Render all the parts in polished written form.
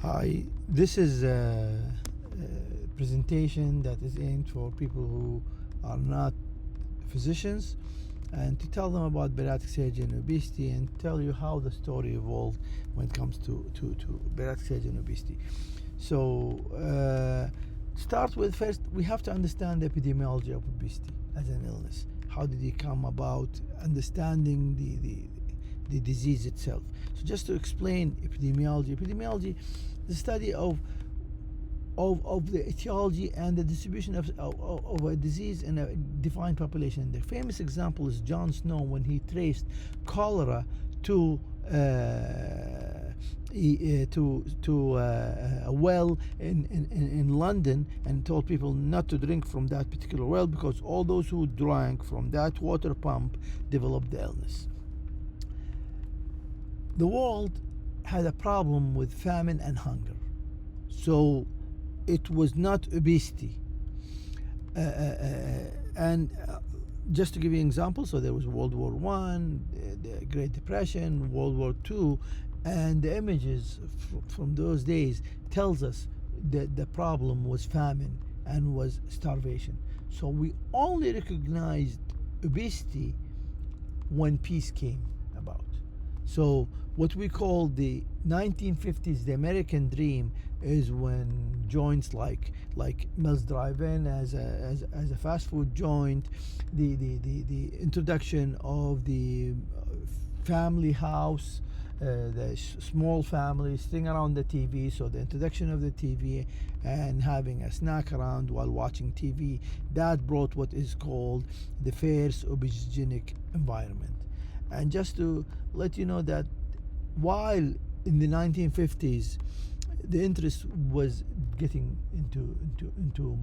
Hi, this is a presentation that is aimed for people who are not physicians and to tell them about bariatric surgery and obesity and tell you how the story evolved when it comes to bariatric surgery and obesity. So, start with first, we have to understand the epidemiology of obesity as an illness. How did it come about? Understanding the disease itself. So just to explain epidemiology is the study of the etiology and the distribution of a disease in a defined population. The famous example is John Snow when he traced cholera to a well in London and told people not to drink from that particular well because all those who drank from that water pump developed the illness. The world had a problem with famine and hunger. So it was not obesity. And just to give you an example, so there was World War I, the Great Depression, World War II, and the images from those days tells us that the problem was famine and was starvation. So we only recognized obesity when peace came about. So what we call the 1950s, the American dream, is when joints like Mills Drive-In as a fast food joint, the introduction of the family house, the small family sitting around the TV, so the introduction of the TV and having a snack around while watching TV, that brought what is called the first obesogenic environment. And just to let you know that while in the 1950s the interest was getting into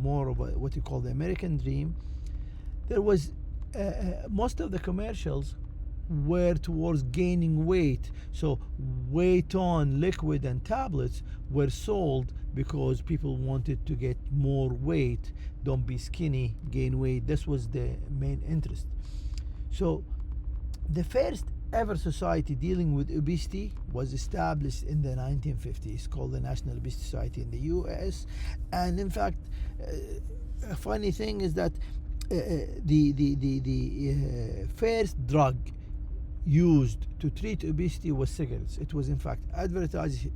more of what you call the American dream, there was most of the commercials were towards gaining weight. So weight on liquid and tablets were sold because people wanted to get more weight. Don't be skinny, gain weight. This was the main interest. So the first ever society dealing with obesity was established in the 1950s, called the National Obesity Society in the US. And in fact, a funny thing is that the first drug used to treat obesity was cigarettes. It was in fact advertised,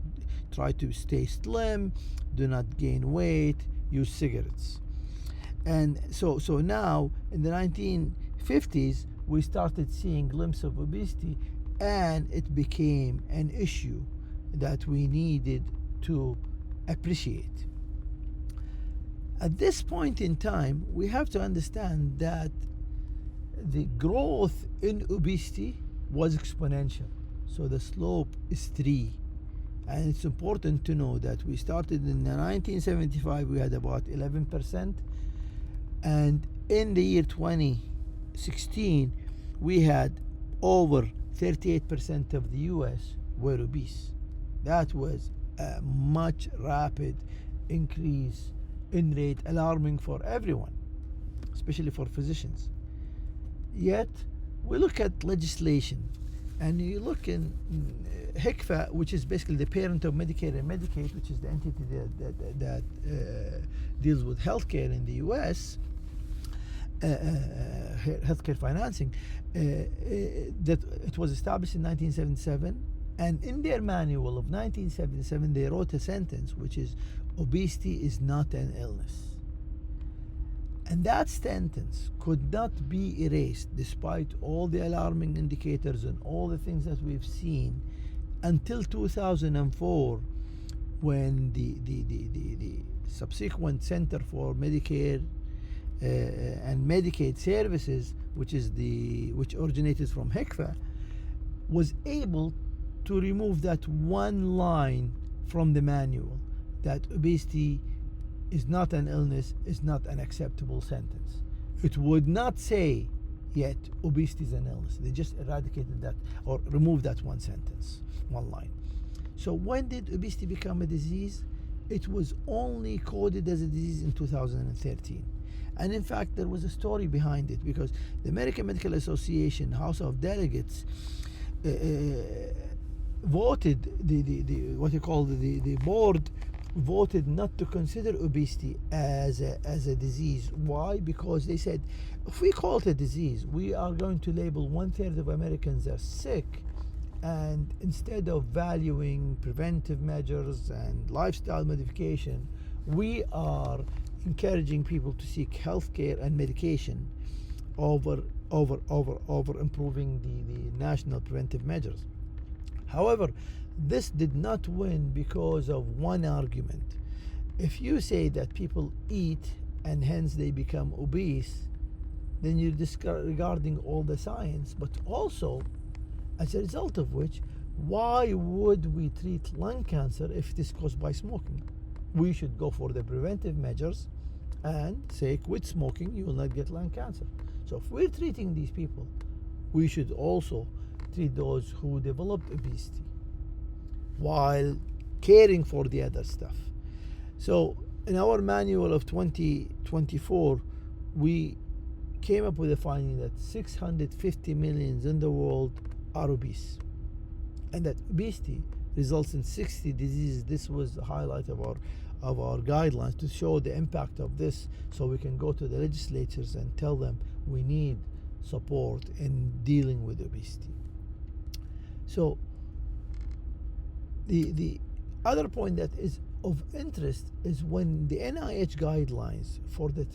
try to stay slim, do not gain weight, use cigarettes. And so now in the 1950s we started seeing glimpses of obesity, and it became an issue that we needed to appreciate. At this point in time, we have to understand that the growth in obesity was exponential. So the slope is 3. And it's important to know that we started in 1975, we had about 11%. And in the year 2016, we had over 38% of the US were obese. That was a much rapid increase in rate, alarming for everyone, especially for physicians. Yet, we look at legislation, and you look in HCFA, which is basically the parent of Medicare and Medicaid, which is the entity that deals with healthcare in the US, healthcare financing, that it was established in 1977, and in their manual of 1977 they wrote a sentence which is, obesity is not an illness. And that sentence could not be erased despite all the alarming indicators and all the things that we've seen until 2004, when the subsequent Center for Medicare and Medicaid Services, which originated from HCFA, was able to remove that one line from the manual, that obesity is not an illness, is not an acceptable sentence. It would not say yet obesity is an illness. They just eradicated that or removed that one sentence, one line. So when did obesity become a disease? It was only coded as a disease in 2013. And in fact, there was a story behind it, because the American Medical Association House of Delegates voted the what you call the board voted not to consider obesity as a disease. Why? Because they said if we call it a disease, we are going to label 1/3 of Americans are sick, and instead of valuing preventive measures and lifestyle modification, we are encouraging people to seek health care and medication over improving the national preventive measures. However, this did not win because of one argument. If you say that people eat and hence they become obese, then you're disregarding all the science, but also as a result of which, why would we treat lung cancer if it is caused by smoking? We should go for the preventive measures and say quit smoking, you will not get lung cancer. So if we're treating these people, we should also treat those who developed obesity while caring for the other stuff. So in our manual of 2024, we came up with a finding that 650 million in the world are obese, and that obesity results in 60 diseases. This was the highlight of our guidelines to show the impact of this, so we can go to the legislatures and tell them we need support in dealing with obesity. So the other point that is of interest is when the NIH guidelines for the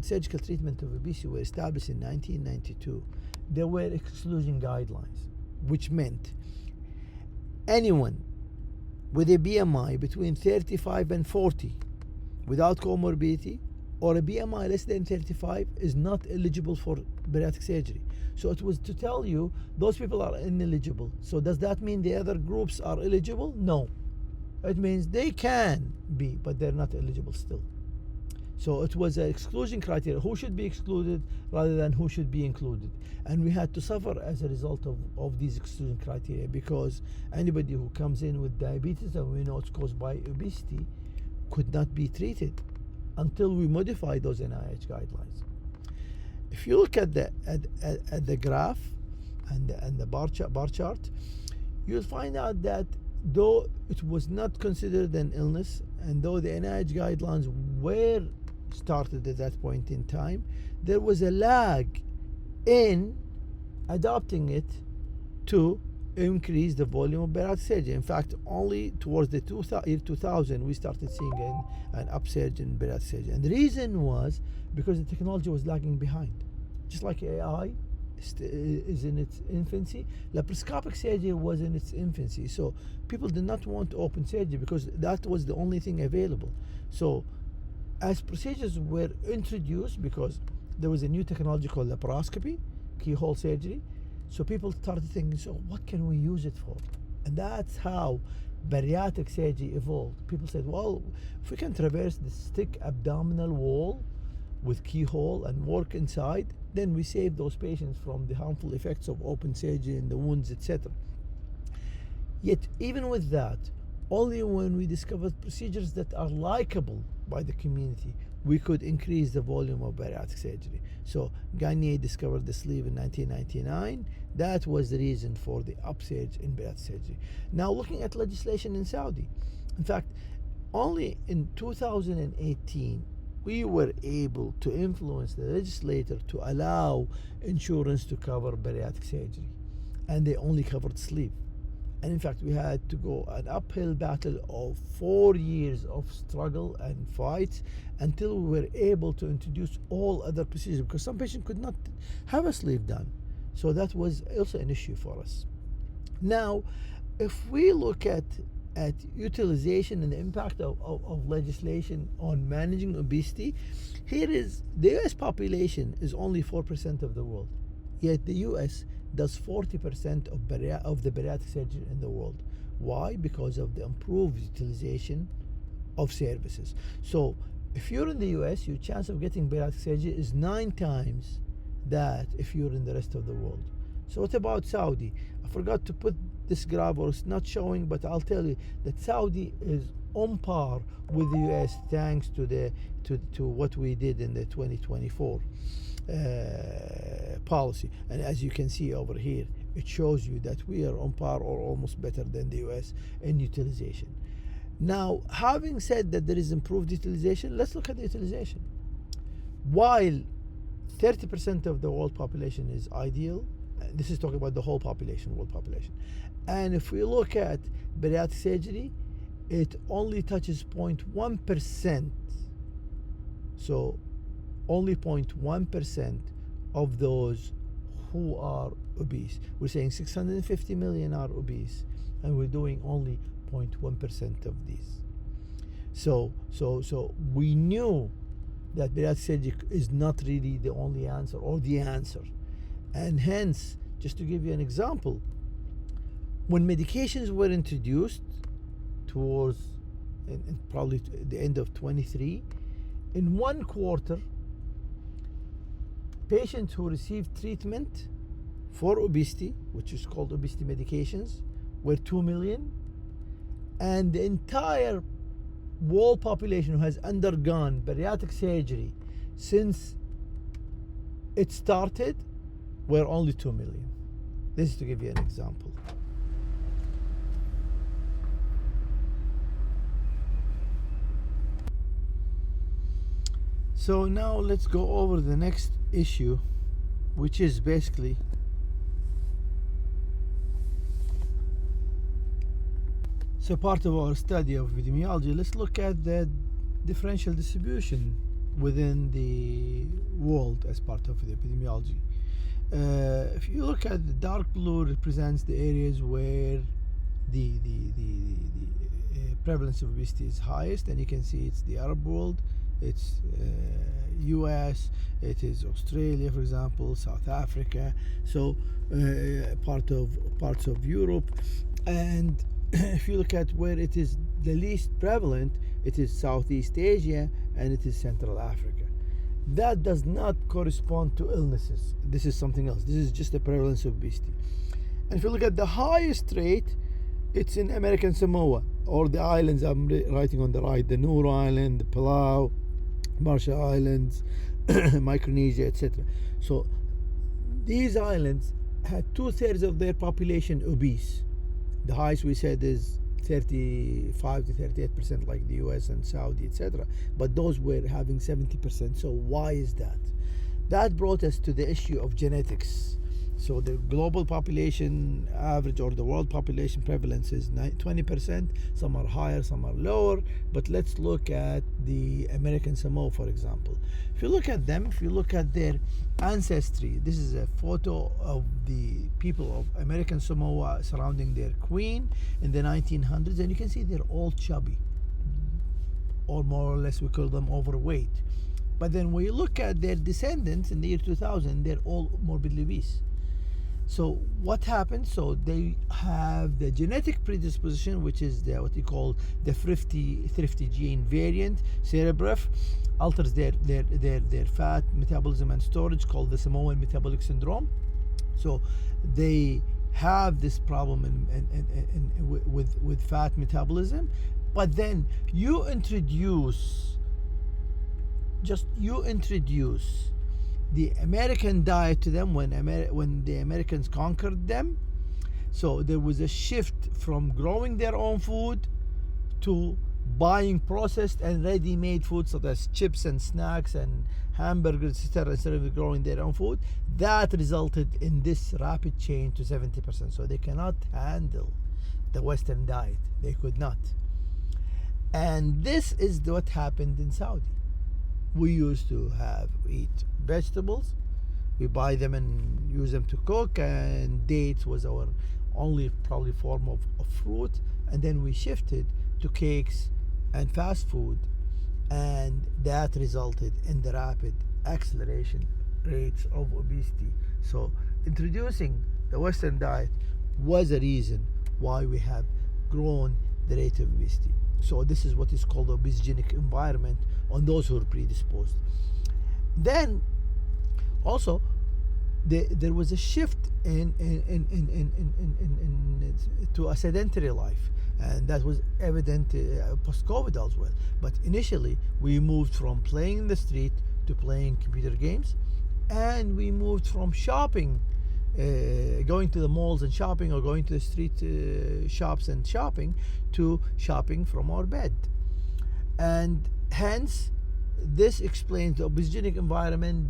surgical treatment of obesity were established in 1992, there were exclusion guidelines, which meant anyone with a BMI between 35 and 40 without comorbidity, or a BMI less than 35, is not eligible for bariatric surgery. So it was to tell you those people are ineligible. So does that mean the other groups are eligible? No. It means they can be, but they're not eligible still. So it was an exclusion criteria, who should be excluded rather than who should be included. And we had to suffer as a result of these exclusion criteria, because anybody who comes in with diabetes, and we know it's caused by obesity, could not be treated until we modify those NIH guidelines. If you look at the graph and the bar chart, you'll find out that though it was not considered an illness, and though the NIH guidelines were started at that point in time, there was a lag in adopting it to increase the volume of bariatric surgery. In fact, only towards the year 2000 we started seeing an upsurge in bariatric surgery, and the reason was because the technology was lagging behind. Just like AI is in its infancy, laparoscopic surgery was in its infancy. So people did not want open surgery because that was the only thing available. So as procedures were introduced, because there was a new technology called laparoscopy, keyhole surgery, so people started thinking, so what can we use it for? And that's how bariatric surgery evolved. People said, well, if we can traverse this thick abdominal wall with keyhole and work inside, then we save those patients from the harmful effects of open surgery and the wounds, etc. Yet even with that, only when we discovered procedures that are likable by the community, we could increase the volume of bariatric surgery. So Gagne discovered the sleeve in 1999. That was the reason for the upsurge in bariatric surgery. Now looking at legislation in Saudi, in fact, only in 2018 we were able to influence the legislator to allow insurance to cover bariatric surgery, and they only covered sleeve. And in fact, we had to go an uphill battle of 4 years of struggle and fights until we were able to introduce all other procedures, because some patients could not have a sleeve done. So that was also an issue for us. Now, if we look at utilization and the impact of legislation on managing obesity, here is the US population is only 4% of the world, yet the US does 40% of the bariatric surgery in the world. Why? Because of the improved utilization of services. So if you're in the US, your chance of getting bariatric surgery is 9 times that if you're in the rest of the world. So what about Saudi? I forgot to put this graph, or it's not showing, but I'll tell you that Saudi is on par with the US thanks to what we did in the 2024 policy. And as you can see over here, it shows you that we are on par or almost better than the US in utilization. Now, having said that there is improved utilization, let's look at the utilization. While 30% of the world population is ideal, this is talking about the whole population, world population. And if we look at bariatric surgery, it only touches 0.1%. So only 0.1% of those who are obese. We're saying 650 million are obese, and we're doing only 0.1% of these. So we knew that bariatric surgery is not really the only answer or the answer. And hence, just to give you an example, when medications were introduced towards probably the end of 23, in one quarter, patients who received treatment for obesity, which is called obesity medications, were 2 million, and the entire world population who has undergone bariatric surgery since it started were only 2 million. This is to give you an example. So now let's go over the next issue, which is basically so part of our study of epidemiology. Let's look at the differential distribution within the world as part of the epidemiology. If you look at the dark blue, represents the areas where the prevalence of obesity is highest, and you can see it's the Arab world, it's US, it is Australia, for example, South Africa, so parts of Europe. And if you look at where it is the least prevalent, it is Southeast Asia and it is Central Africa. That does not correspond to illnesses. This is something else. This is just the prevalence of obesity. And if you look at the highest rate, it's in American Samoa, or the islands I'm writing on the right, the Nauru Island, the Palau, Marshall Islands, Micronesia, etc. So these islands had 2/3 of their population obese. The highest we said is 35 to 38%, like the US and Saudi, etc. But those were having 70%. So why is that? That brought us to the issue of genetics. So the global population average, or the world population prevalence, is 20%. Some are higher, some are lower. But let's look at the American Samoa, for example. If you look at them, if you look at their ancestry, this is a photo of the people of American Samoa surrounding their queen in the 1900s, and you can see they're all chubby, or more or less we call them overweight. But then when you look at their descendants in the year 2000, they're all morbidly obese. So what happens? So they have the genetic predisposition, which is what you call the thrifty gene variant. Cerebref alters their fat metabolism and storage, called the Samoan metabolic syndrome. So they have this problem with fat metabolism. But then you introduce the American diet to them when the Americans conquered them. So there was a shift from growing their own food to buying processed and ready-made foods such as chips and snacks and hamburgers, etc., instead of growing their own food. That resulted in this rapid change to 70%. So they cannot handle the Western diet. They could not. And this is what happened in Saudi. We used to eat vegetables. We buy them and use them to cook, and dates was our only probably form of fruit. And then we shifted to cakes and fast food, and that resulted in the rapid acceleration rates of obesity. So introducing the Western diet was a reason why we have grown the rate of obesity. So this is what is called the obesogenic environment on those who are predisposed. Then also there was a shift to a sedentary life, and that was evident post-COVID as well. But initially we moved from playing in the street to playing computer games, and we moved from shopping going to the malls and shopping, or going to the street shops and shopping, to shopping from our bed. And hence, this explains the obesogenic environment.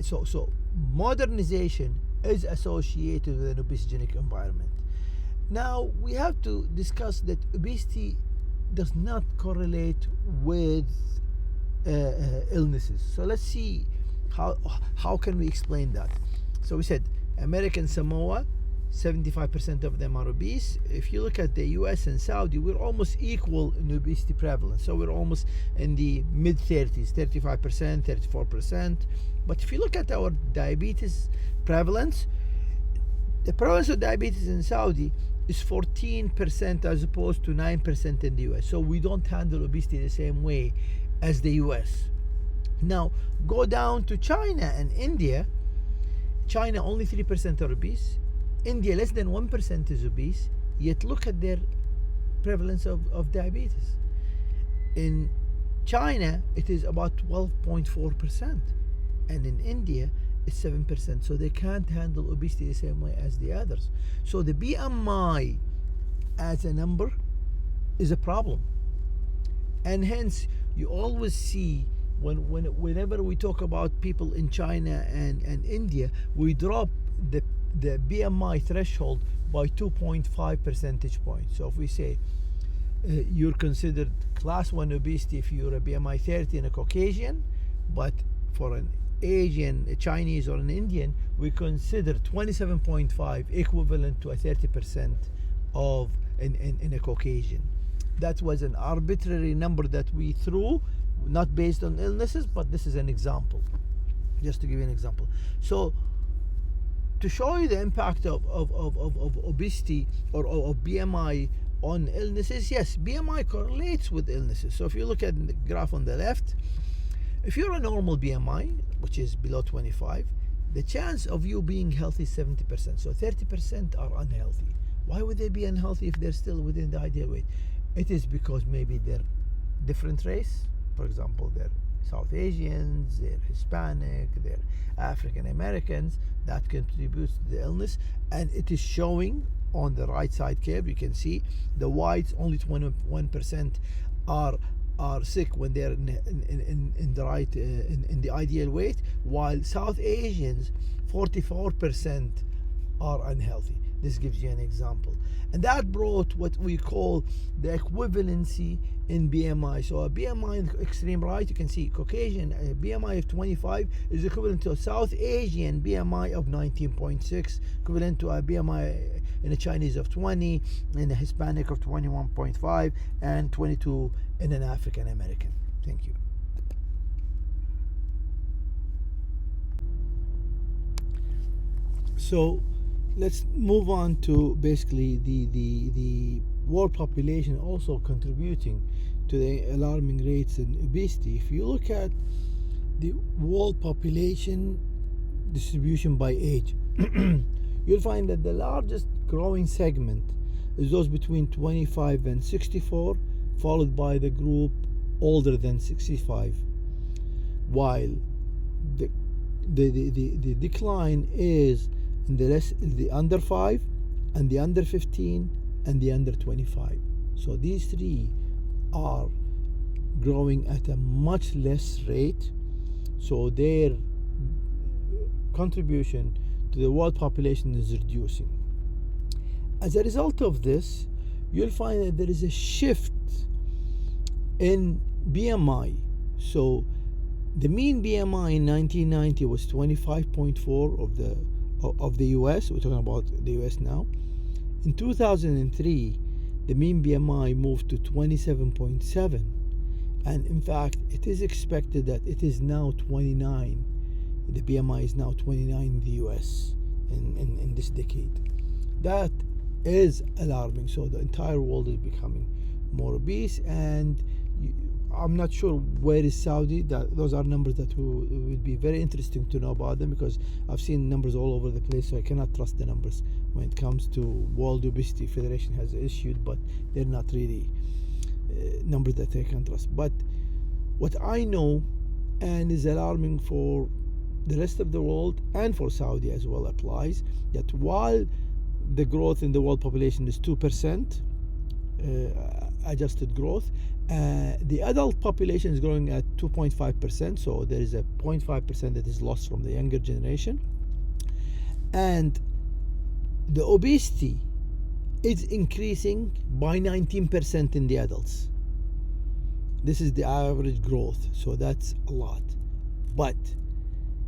So modernization is associated with an obesogenic environment. Now we have to discuss that obesity does not correlate with illnesses. So let's see how can we explain that. So we said American Samoa, 75% of them are obese. If you look at the US and Saudi, we're almost equal in obesity prevalence. So we're almost in the mid 30s, 35%, 34%. But if you look at our diabetes prevalence, the prevalence of diabetes in Saudi is 14% as opposed to 9% in the US. So we don't handle obesity the same way as the US. Now go down to China and India. China, only 3% are obese. India, less than 1% is obese. Yet look at their prevalence of diabetes. In China, it is about 12.4%. And in India, it's 7%. So they can't handle obesity the same way as the others. So the BMI as a number is a problem. And hence, you always see whenever we talk about people in China and India, we drop the BMI threshold by 2.5 percentage points. So if we say you're considered class 1 obesity if you're a BMI 30 and a Caucasian, but for an Asian, a Chinese, or an Indian, we consider 27.5 equivalent to a 30% of in a Caucasian. That was an arbitrary number that we threw, not based on illnesses, but this is an example, just to give you an example. So to show you the impact of obesity or of BMI on illnesses, yes, BMI correlates with illnesses. So if you look at the graph on the left, if you're a normal BMI, which is below 25, the chance of you being healthy is 70%. So 30% are unhealthy. Why would they be unhealthy if they're still within the ideal weight? It is because maybe they're different race. For example, they're South Asians, they're Hispanic, they're African Americans. That contributes to the illness. And it is showing on the right side curve. You can see the whites, only 21% are sick when they're in the right in the ideal weight, while South Asians, 44% are unhealthy. This gives you an example. And that brought what we call the equivalency in BMI. So a BMI in the extreme right, you can see Caucasian, a BMI of 25 is equivalent to a South Asian BMI of 19.6, equivalent to a BMI in a Chinese of 20, in a Hispanic of 21.5, and 22 in an African American. Thank you. So let's move on to basically the world population also contributing to the alarming rates in obesity. If you look at the world population distribution by age, you'll find that the largest growing segment is those between 25 and 64, followed by the group older than 65, while the decline is in the under 5 and the under 15 and the under 25. So these three are growing at a much less rate, so their contribution to the world population is reducing. As a result of this, you'll find that there is a shift in BMI. So the mean BMI in 1990 was 25.4 of the US. We're talking about the US now. In 2003, the mean BMI moved to 27.7, and in fact it is expected that it is now 29. The BMI is now 29 in the US in this decade. That is alarming. So the entire world is becoming more obese, and I'm not sure where is Saudi. Those are numbers that would be very interesting to know about them, because I've seen numbers all over the place, so I cannot trust the numbers when it comes to World Obesity Federation has issued, but they're not really numbers that I can trust. But what I know, and is alarming for the rest of the world and for Saudi as well applies, that while the growth in the world population is 2% adjusted growth, the adult population is growing at 2.5%, so there is a 0.5% that is lost from the younger generation. And the obesity is increasing by 19% in the adults. This is the average growth, so that's a lot. But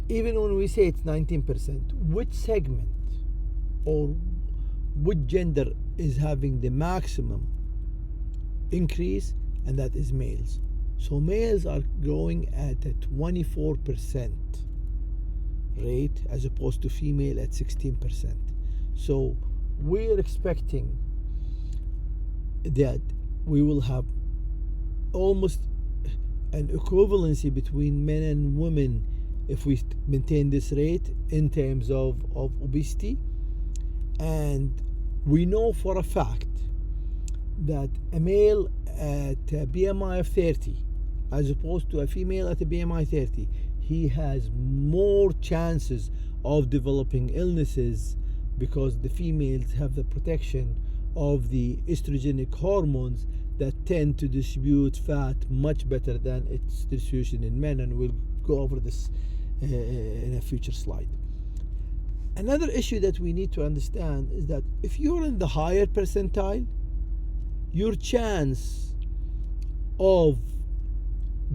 even when we say it's 19%, which segment or which gender is having the maximum increase? And that is males. So males are growing at a 24% rate as opposed to female at 16%. So we're expecting that we will have almost an equivalency between men and women if we maintain this rate in terms of obesity. And we know for a fact that a male at a BMI of 30 as opposed to a female at a BMI 30, he has more chances of developing illnesses because the females have the protection of the estrogenic hormones that tend to distribute fat much better than its distribution in men, and we'll go over this in a future slide. Another issue that we need to understand is that if you're in the higher percentile, your chance of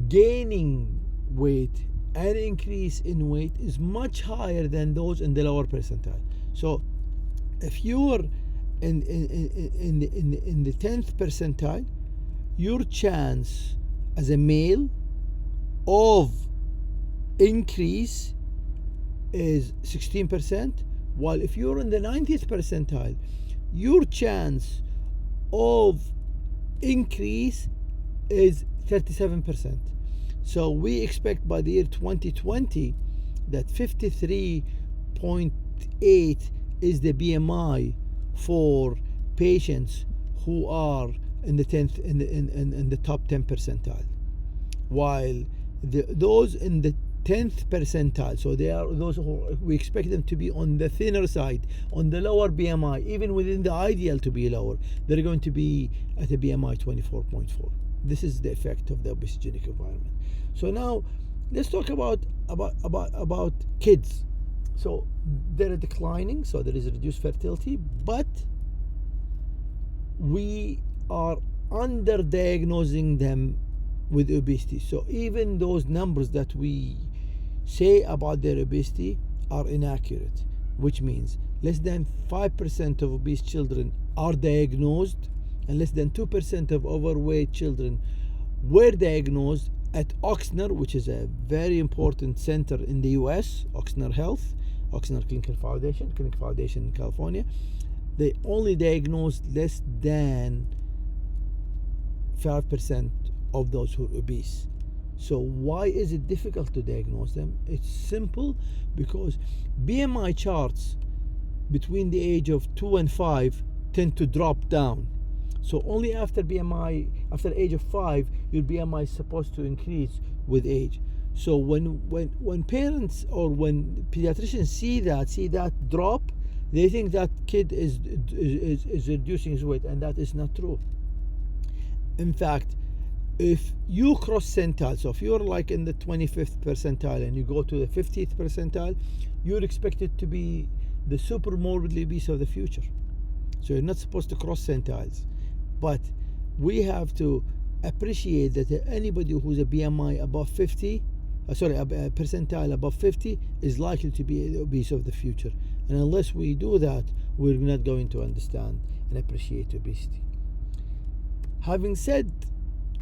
gaining weight and increase in weight is much higher than those in the lower percentile. So if you're in the 10th percentile, your chance as a male of increase is 16%, while if you're in the 90th percentile, your chance of increase is 37%. So we expect by the year 2020 that 53.8 is the BMI for patients who are in the 10th in the top 10 percentile, while those in the 10th percentile, so they are those who we expect them to be on the thinner side, on the lower BMI, even within the ideal to be lower, they're going to be at a BMI 24.4. This is the effect of the obesogenic environment. So now let's talk about kids. So they're declining, so there is reduced fertility, but we are underdiagnosing them with obesity. So even those numbers that we say about their obesity are inaccurate, which means less than 5% of obese children are diagnosed, and less than 2% of overweight children were diagnosed at Oxner, which is a very important center in the US, Oxner Health, Oxner Clinical Foundation in California. They only diagnosed less than 5% of those who are obese. So why is it difficult to diagnose them? It's simple, because BMI charts between the age of 2 and 5 tend to drop down. So only after age of 5, your BMI is supposed to increase with age. So when parents or when pediatricians see that drop, they think that kid is reducing his weight, and that is not true. In fact, if you cross centile, so if you're like in the 25th percentile and you go to the 50th percentile, you're expected to be the super morbidly obese of the future. So you're not supposed to cross centiles. But we have to appreciate that anybody who's a BMI above 50, a percentile above 50 is likely to be obese of the future. And unless we do that, we're not going to understand and appreciate obesity. Having said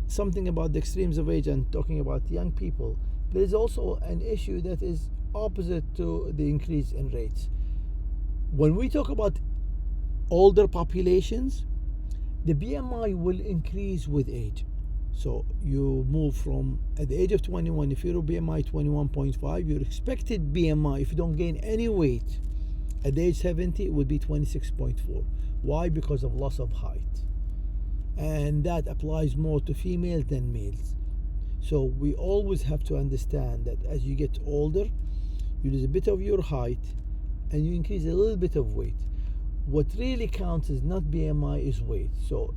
something about the extremes of age and talking about young people, there is also an issue that is opposite to the increase in rates. When we talk about older populations, the BMI will increase with age. So you move from, at the age of 21, if you're a BMI 21.5, your expected BMI, if you don't gain any weight, at the age 70, it would be 26.4. Why? Because of loss of height. And that applies more to females than males. So we always have to understand that as you get older, you lose a bit of your height, and you increase a little bit of weight. What really counts is not BMI, is weight. So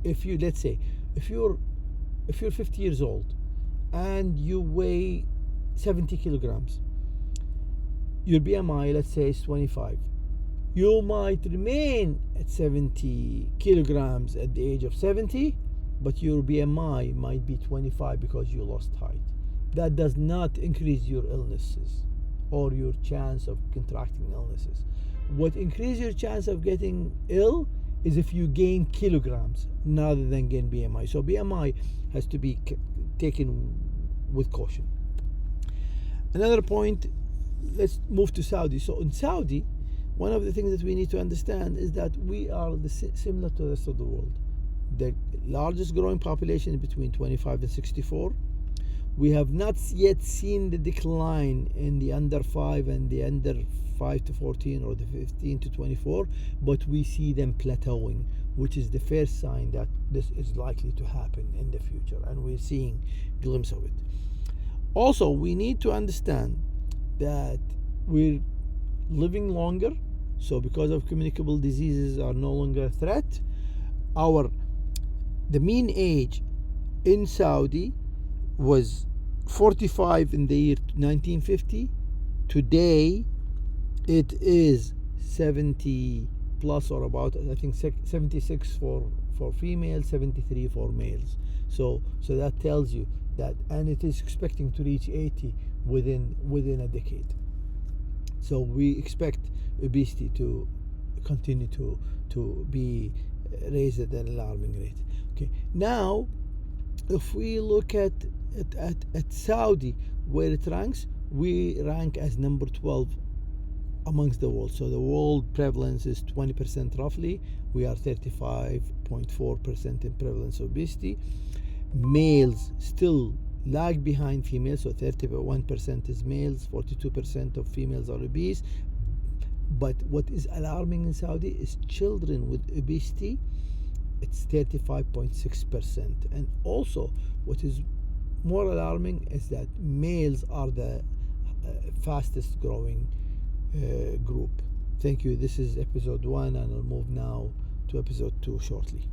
if you, let's say, if you're 50 years old and you weigh 70 kilograms, your BMI, let's say, is 25. You might remain at 70 kilograms at the age of 70, but your BMI might be 25 because you lost height. That does not increase your illnesses or your chance of contracting illnesses. What increases your chance of getting ill is if you gain kilograms rather than gain BMI. So BMI has to be taken with caution. Another point, let's move to Saudi. So in Saudi, one of the things that we need to understand is that we are similar to the rest of the world. The largest growing population is between 25 and 64. We have not yet seen the decline in the under 5 and the under 5 to 14 or the 15 to 24, but we see them plateauing, which is the first sign that this is likely to happen in the future, and we're seeing a glimpse of it. Also, we need to understand that we're living longer, so because of communicable diseases are no longer a threat, the mean age in Saudi was 45 in the year 1950. Today it is 70 plus, or about, I think, 76 for females, 73 for males. So that tells you that, and it is expecting to reach 80 within a decade. So we expect obesity to continue to be raised at an alarming rate. Okay, now if we look at Saudi, where it ranks, we rank as number 12 amongst the world. So the world prevalence is 20% roughly. We are 35.4% in prevalence of obesity. Males still lag behind females, so 31% is males, 42% of females are obese. But what is alarming in Saudi is children with obesity. It's 35.6%. And also what is more alarming is that males are the fastest growing group. Thank you. This is episode 1, and I'll move now to episode 2 shortly.